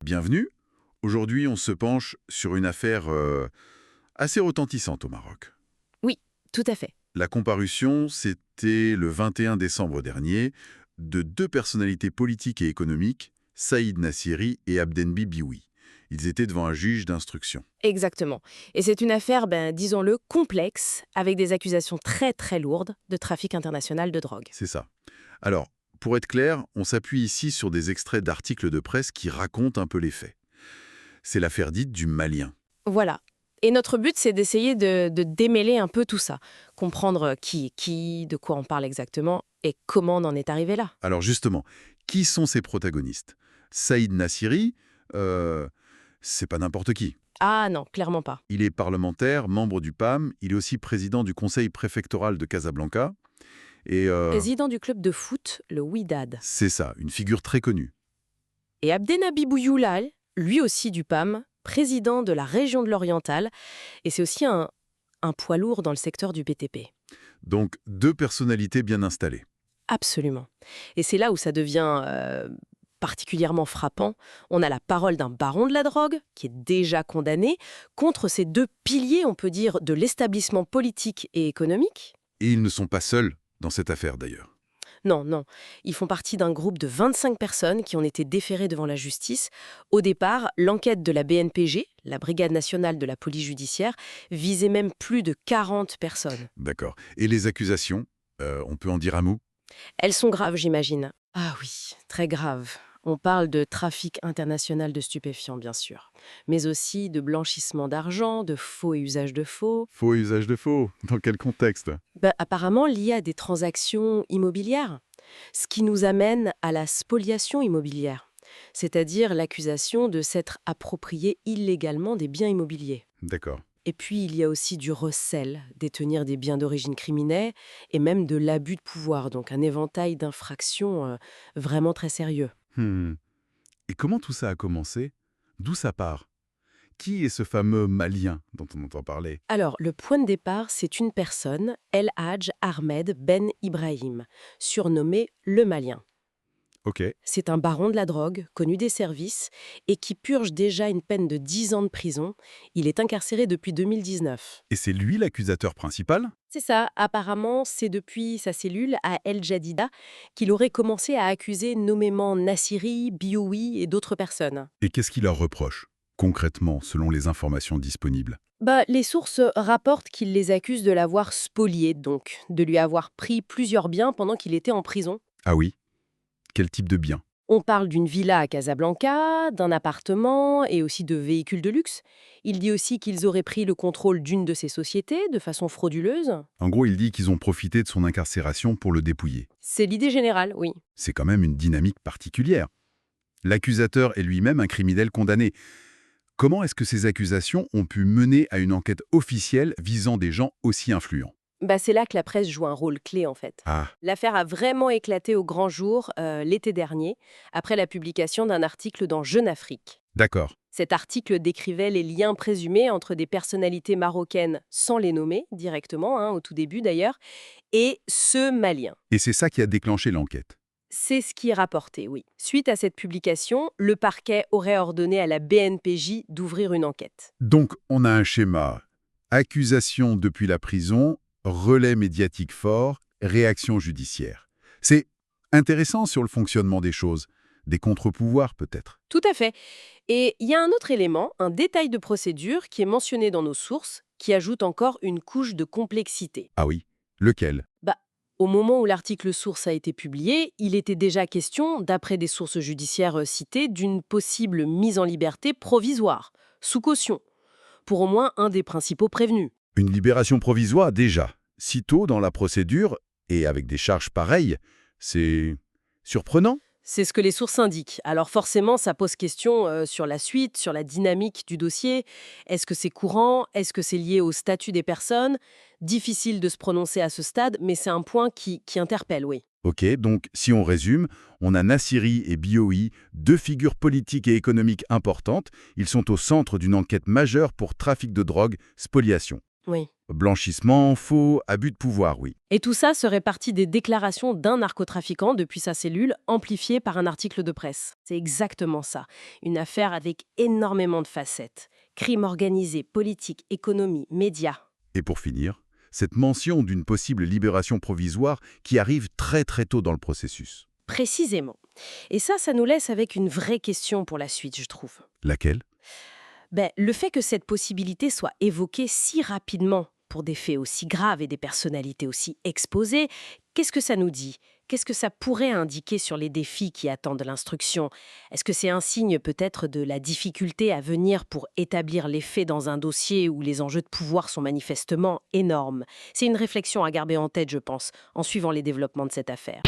bienvenue. Aujourd'hui, on se penche sur une affaire assez retentissante au Maroc. Oui, tout à fait. La comparution, c'était le 21 décembre dernier, de deux personnalités politiques et économiques, Saïd Nassiri et Abdenbi Bioui. Ils étaient devant un juge d'instruction. Exactement. Et c'est une affaire, disons-le, complexe, avec des accusations très très lourdes de trafic international de drogue. C'est ça. Alors, pour être clair, on s'appuie ici sur des extraits d'articles de presse qui racontent un peu les faits. C'est l'affaire dite du Malien. Voilà. Et notre but, c'est d'essayer de démêler un peu tout ça, comprendre qui est qui, de quoi on parle exactement, et comment on en est arrivé là. Alors justement, qui sont ces protagonistes? Saïd Nassiri, c'est pas n'importe qui. Ah non, clairement pas. Il est parlementaire, membre du PAM, il est aussi président du conseil préfectoral de Casablanca. Et Président du club de foot, le Wydad. c'est ça, une figure très connue. Et Abdenabi Bouyoulal, lui aussi du PAM, président de la région de l'Oriental, et c'est aussi un poids lourd dans le secteur du BTP. Donc, deux personnalités bien installées. Absolument. Et c'est là où ça devient particulièrement frappant. On a la parole d'un baron de la drogue, qui est déjà condamné, contre ces deux piliers, on peut dire, de l'établissement politique et économique. Et ils ne sont pas seuls dans cette affaire, d'ailleurs. Non, non. Ils font partie d'un groupe de 25 personnes qui ont été déférées devant la justice. Au départ, l'enquête de la BNPG, la Brigade nationale de la police judiciaire, visait même plus de 40 personnes. D'accord. Et les accusations, on peut en dire un mot? Elles sont graves, j'imagine. Ah oui, très graves. On parle de trafic international de stupéfiants, bien sûr, mais aussi de blanchissement d'argent, de faux et usage de faux. Faux et usage de faux. Dans quel contexte? Apparemment lié à des transactions immobilières, ce qui nous amène à la spoliation immobilière, c'est-à-dire l'accusation de s'être approprié illégalement des biens immobiliers. D'accord. Et puis, il y a aussi du recel, détenir des biens d'origine criminelle, et même de l'abus de pouvoir, donc un éventail d'infractions vraiment très sérieux. Hmm. Et comment tout ça a commencé? D'où ça part? Qui est ce fameux Malien dont on entend parler? Alors, le point de départ, c'est une personne, El Hadj Ahmed Ben Ibrahim, surnommé le Malien. Ok. C'est un baron de la drogue, connu des services, et qui purge déjà une peine de 10 ans de prison. Il est incarcéré depuis 2019. Et c'est lui l'accusateur principal? C'est ça, apparemment, c'est depuis sa cellule à El Jadida qu'il aurait commencé à accuser nommément Nassiri, Bioui et d'autres personnes. Et qu'est-ce qu'il leur reproche, concrètement, selon les informations disponibles? Les sources rapportent qu'il les accuse de l'avoir spolié, donc de lui avoir pris plusieurs biens pendant qu'il était en prison. Ah oui? Quel type de bien? On parle d'une villa à Casablanca, d'un appartement et aussi de véhicules de luxe. Il dit aussi qu'ils auraient pris le contrôle d'une de ces sociétés de façon frauduleuse. En gros, il dit qu'ils ont profité de son incarcération pour le dépouiller. C'est l'idée générale, oui. C'est quand même une dynamique particulière. L'accusateur est lui-même un criminel condamné. Comment est-ce que ces accusations ont pu mener à une enquête officielle visant des gens aussi influents? C'est là que la presse joue un rôle clé, en fait. Ah, L'affaire a vraiment éclaté au grand jour l'été dernier, après la publication d'un article dans Jeune Afrique. d'accord. Cet article décrivait les liens présumés entre des personnalités marocaines, sans les nommer directement, au tout début d'ailleurs, et ce Malien. Et c'est ça qui a déclenché l'enquête. C'est ce qui est rapporté, oui. Suite à cette publication, le parquet aurait ordonné à la BNPJ d'ouvrir une enquête. Donc, on a un schéma. Accusation depuis la prison, relais médiatique fort, réaction judiciaire. C'est intéressant sur le fonctionnement des choses. Des contre-pouvoirs, peut-être. Tout à fait. Et il y a un autre élément, un détail de procédure qui est mentionné dans nos sources, qui ajoute encore une couche de complexité. Ah oui? Lequel? Au moment où l'article source a été publié, il était déjà question, d'après des sources judiciaires citées, d'une possible mise en liberté provisoire, sous caution, pour au moins un des principaux prévenus. Une libération provisoire, déjà. Si tôt dans la procédure, et avec des charges pareilles, c'est surprenant. C'est ce que les sources indiquent. Alors forcément, ça pose question sur la suite, sur la dynamique du dossier. Est-ce que c'est courant? Est-ce que c'est lié au statut des personnes? Difficile de se prononcer à ce stade, mais c'est un point qui interpelle, oui. Ok, donc si on résume, on a Nassiri et Bioui, deux figures politiques et économiques importantes. Ils sont au centre d'une enquête majeure pour trafic de drogue, spoliation. Oui. Blanchissement, faux, abus de pouvoir, oui. Et tout ça serait parti des déclarations d'un narcotrafiquant depuis sa cellule, amplifiées par un article de presse. C'est exactement ça. Une affaire avec énormément de facettes. Crime organisé, politique, économie, médias. Et pour finir, cette mention d'une possible libération provisoire qui arrive très très tôt dans le processus. Précisément. Et ça nous laisse avec une vraie question pour la suite, je trouve. Laquelle? Le fait que cette possibilité soit évoquée si rapidement pour des faits aussi graves et des personnalités aussi exposées, qu'est-ce que ça nous dit? Qu'est-ce que ça pourrait indiquer sur les défis qui attendent l'instruction? Est-ce que c'est un signe peut-être de la difficulté à venir pour établir les faits dans un dossier où les enjeux de pouvoir sont manifestement énormes? C'est une réflexion à garder en tête, je pense, en suivant les développements de cette affaire.